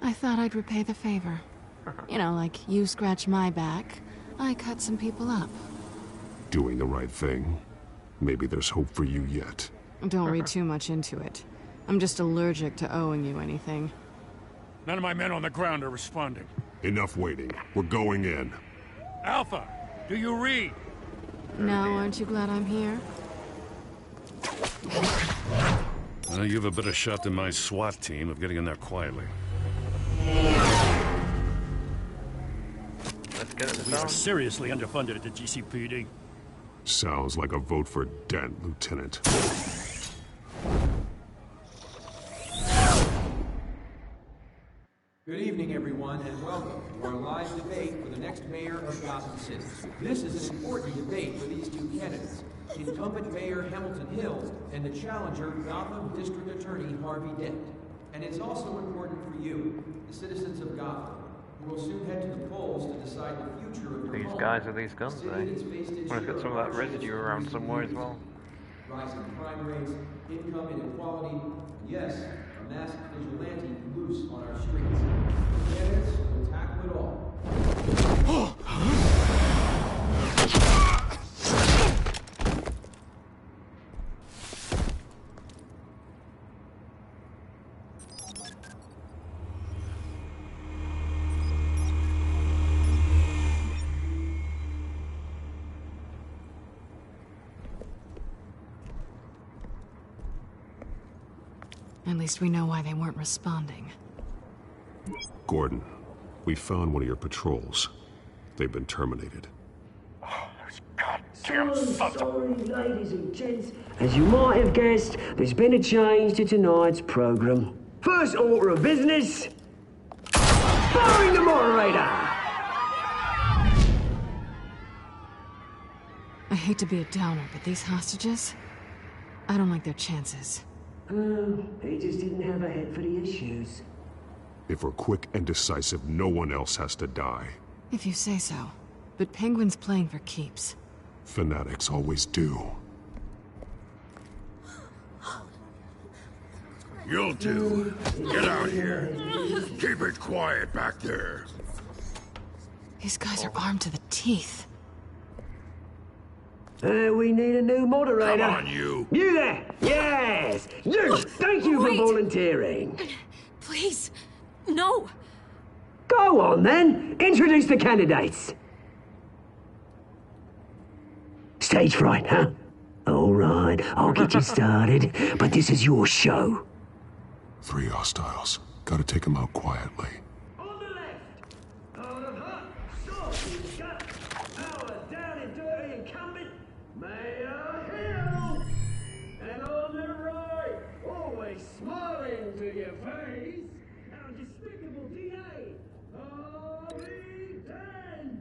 I thought I'd repay the favor. You know, like you scratch my back, I cut some people up. Doing the right thing. Maybe there's hope for you yet. Don't read too much into it. I'm just allergic to owing you anything. None of my men on the ground are responding. Enough waiting. We're going in. Alpha, do you read? Now, aren't you glad I'm here? Well, you have a better shot than my SWAT team of getting in there quietly. Let's get it. We are seriously underfunded at the GCPD. Sounds like a vote for Dent, Lieutenant. Good evening, everyone, and welcome to our live debate for the next mayor of Gotham City. This is an important debate for these two candidates, incumbent Mayor Hamilton Hill and the challenger Gotham District Attorney Harvey Dent. And it's also important for you, the citizens of Gotham, who will soon head to the polls to decide the future of your These home. guys with these guns, eh? Wonder if it's got some of that residue around somewhere as well. Rising crime rates, income inequality, and yes, a masked vigilante loose on our streets. Candidates will tackle it all. At least we know why they weren't responding. Gordon, we found one of your patrols. They've been terminated. So sorry, ladies and gents. As you might have guessed, there's been a change to tonight's program. First order of business, firing the moderator! I hate to be a downer, but these hostages, I don't like their chances. He just didn't have a head for the issues. If we're quick and decisive, no one else has to die. If you say so. But Penguin's playing for keeps. Fanatics always do. You'll do. Get out here. Keep it quiet back there. These guys are armed to the teeth. We need a new moderator. Come on, you. You there! Yes! You! Thank you for volunteering. Please, no. Go on, then. Introduce the candidates. Stage fright, huh? All right, I'll get you started, but this is your show. 3 hostiles. Gotta take them out quietly. On the left, out of hot, saucy gut, our down and dirty incumbent, Mayor Hill. And on the right, always smiling to your face, our despicable DA, Harvey Dent.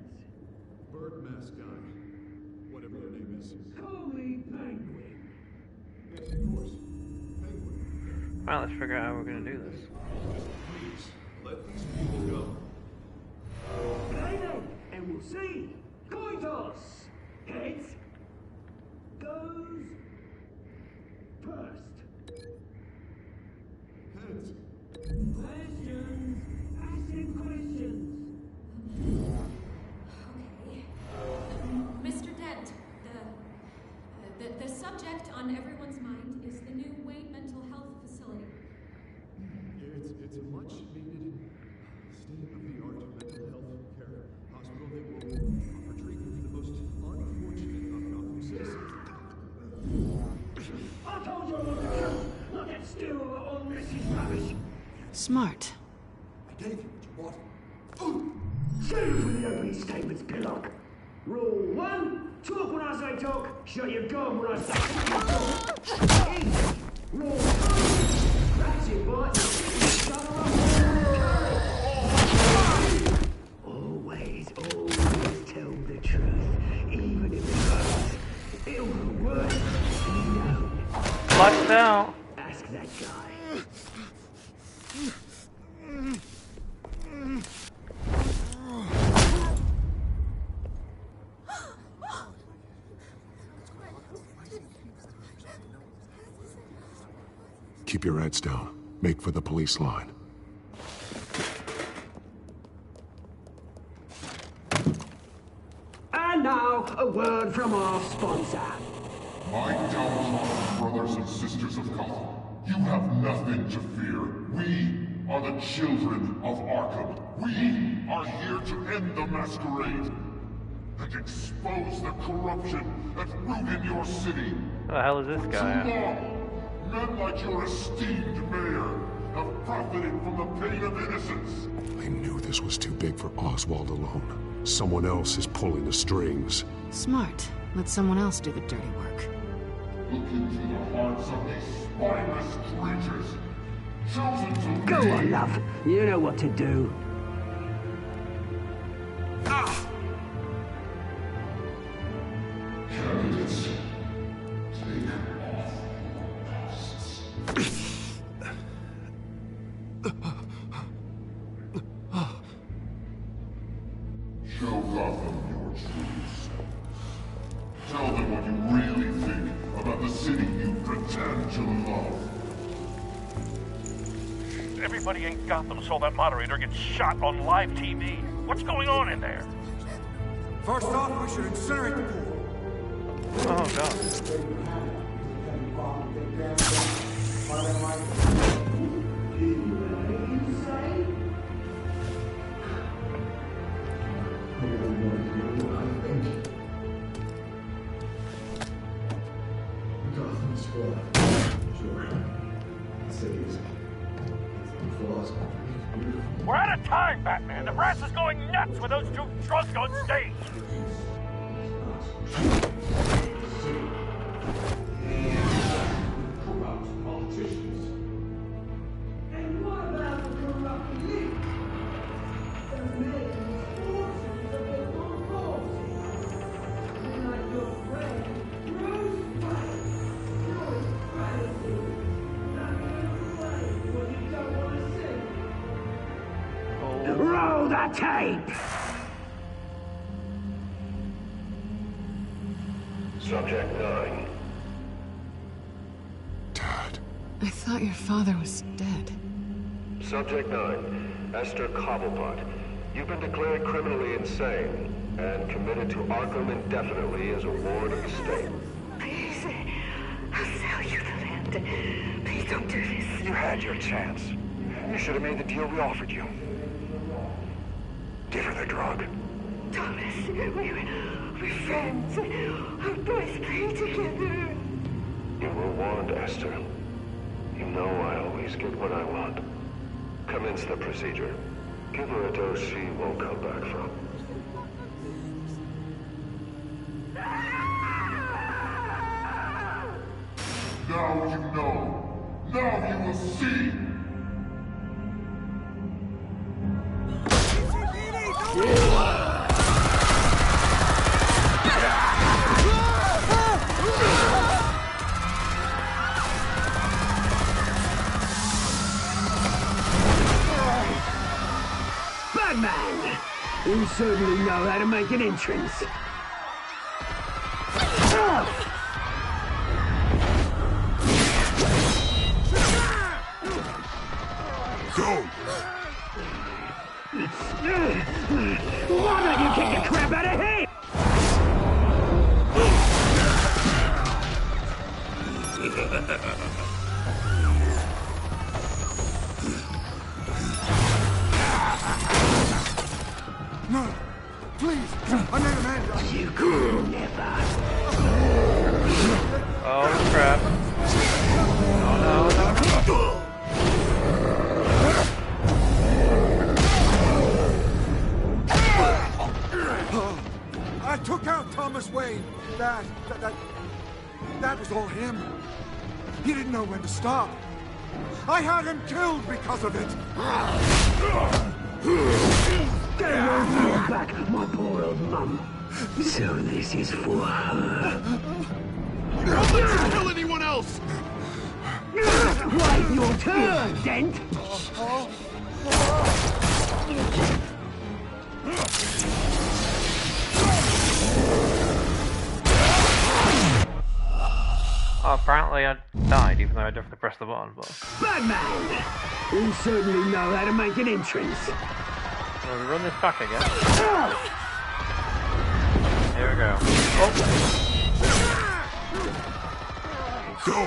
Bird mask guy. Whatever your name is. Call me Penguin. Yes, of course. Penguin. Alright, let's figure out how we're gonna do this. Please, let these people go. Okay then, and we'll see. Coin toss. Heads goes first. Heads. Questions. Asking questions. Mr. Dent, the subject on everyone's mind is the new Wayne Mental Health Facility. It's a much needed state-of-the-art mental health care hospital that will offer treatment for the most unfortunate of Gotham citizens. I told you I wanted to kill. Not that steal all this is rubbish. Smart. I gave you what you wanted. Save for the opening statements, Pillock. Rule 1, talk when I say talk, shut your gob when I say talk. Easy. Rule 2, scratch your butt, shut her up. Always tell the truth, even if it hurts. It will work, you know. Lights out. Ask that guy. Keep your heads down. Make for the police line. And now, a word from our sponsor. My downtrodden brothers and sisters of Gotham, you have nothing to fear. We are the children of Arkham. We are here to end the masquerade and expose the corruption that rooted your city. Who the hell is this For guy? too long, men like your esteemed mayor have profited from the pain of innocence. I knew this was too big for Oswald alone. Someone else is pulling the strings. Smart. Let someone else do the dirty work. Look into the hearts of these spineless creatures. Go on, love. You know what to do. Show Gotham your true self. Tell them what you really think about the city you pretend to love. Everybody in Gotham saw that moderator get shot on live TV. What's going on in there? First off, we should incinerate the pool. Oh, God. We're out of time, Batman. The brass is going nuts with those two drunks on stage. And what about the corrupt elite? The mayor's fortunes of their own forces. They're like your friend, Bruce Wayne. You're incredible. Not gonna play what you don't want to see. Roll the tape! Subject 9. I thought your father was dead. Subject 9. Esther Cobblepot. You've been declared criminally insane and committed to Arkham indefinitely as a ward of the state. Please, I'll sell you the land. Please don't do this. You had your chance. You should have made the deal we offered you. Give her the drug. Thomas, we're friends. Our boys play together. You were warned, Esther. You know I always get what I want. Commence the procedure. Give her a dose she won't come back from. Now you know. Now you will see. Batman! You certainly know how to make an entrance. Go! Why don't you kick the crap out of him? No! Please! I made a man! You could never. Oh, crap. Oh, no. I took out Thomas Wayne. That was all him. He didn't know when to stop. I had him killed because of it. Get your back, my poor old mum. So this is for her. Don't let you kill anyone else! Wait your turn, Dent! Oh, apparently I died even though I definitely pressed the button, but... Batman! You certainly know how to make an entrance. Will we run this back again? Here we go. Go!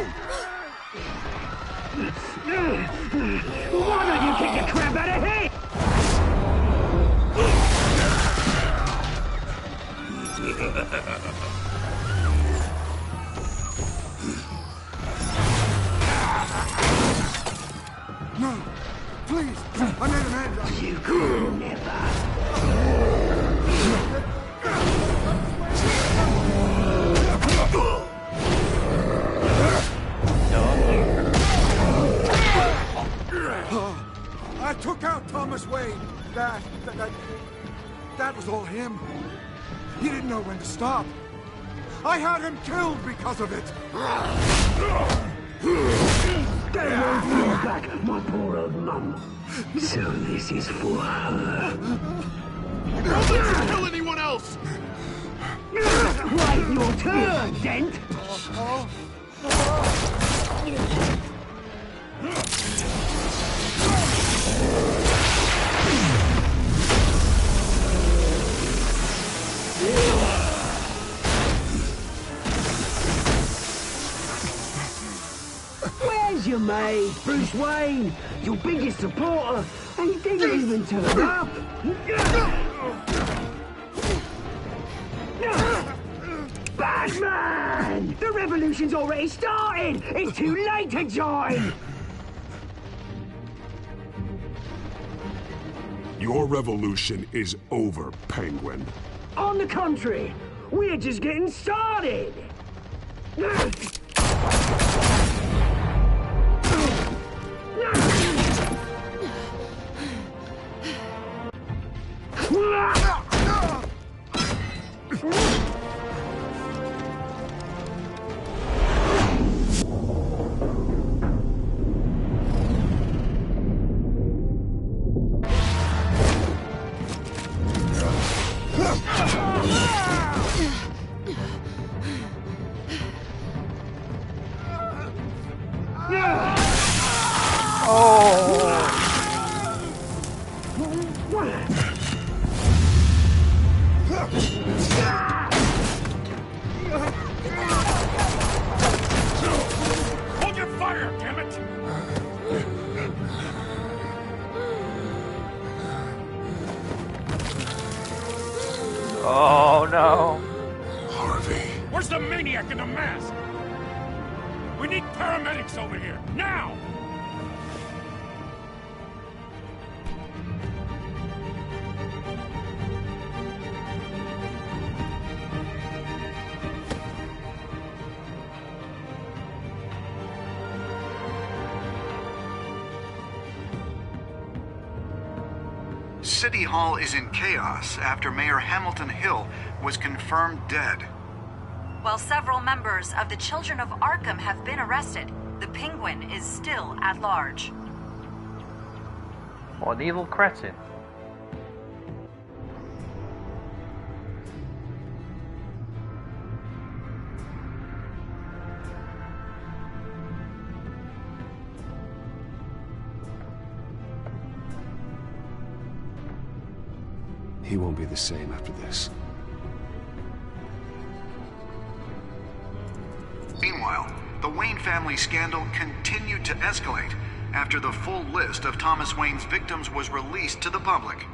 Why don't you kick the crap out of him? No! Please! I made a man! You could never. Thomas Wayne! That was all him. He didn't know when to stop. I had him killed because of it! Get away from your back, my poor old mum. So this is for her. Don't let him kill anyone else! Right, your turn, Dent! Where's your mate, Bruce Wayne? Your biggest supporter, and he didn't even turn up! Batman! The revolution's already started! It's too late to join! Your revolution is over, Penguin. On the contrary, we're just getting started! Hold your fire, damn it! Oh no! Harvey. Where's the maniac in the mask? We need paramedics over here, now! City Hall is in chaos after Mayor Hamilton Hill was confirmed dead. While several members of the Children of Arkham have been arrested, the Penguin is still at large. What an evil cretin. He won't be the same after this. Meanwhile, the Wayne family scandal continued to escalate after the full list of Thomas Wayne's victims was released to the public.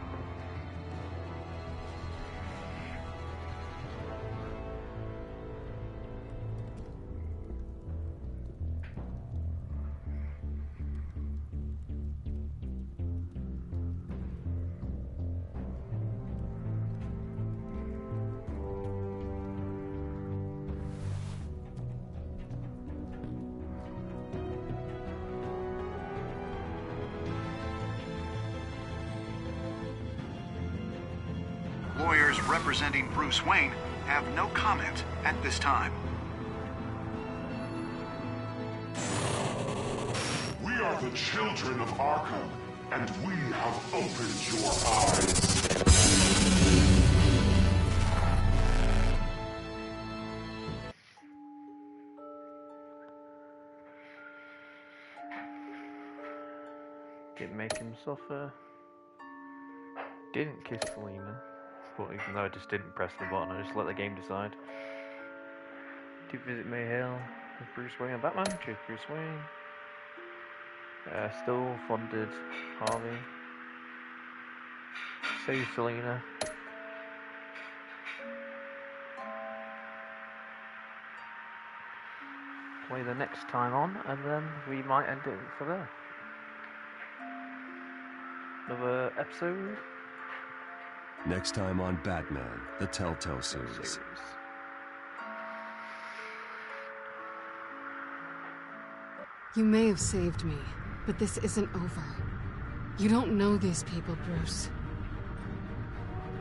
Lawyers representing Bruce Wayne have no comment at this time. We are the children of Arkham, and we have opened your eyes. Didn't make him suffer. Didn't kiss Selena. But even though I just didn't press the button, I just let the game decide. To visit May Hill with Bruce Wayne and Batman. Chase Bruce Wayne. Still funded Harvey. Save Selena. Play the next time on, and then we might end it for there. Another episode. Next time on Batman, the Telltale Series. You may have saved me, but this isn't over. You don't know these people, Bruce.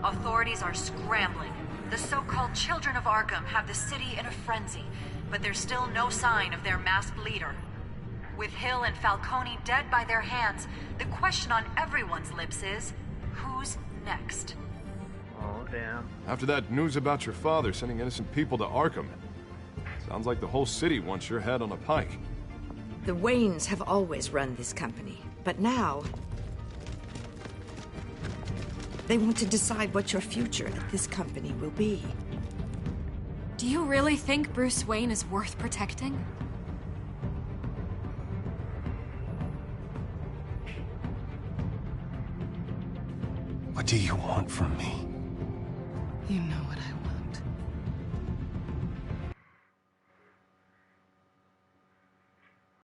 Authorities are scrambling. The so-called Children of Arkham have the city in a frenzy, but there's still no sign of their masked leader. With Hill and Falcone dead by their hands, the question on everyone's lips is, who's next? Oh, damn. After that news about your father sending innocent people to Arkham, sounds like the whole city wants your head on a pike. The Waynes have always run this company, but now they want to decide what your future at this company will be. Do you really think Bruce Wayne is worth protecting? What do you want from me? You know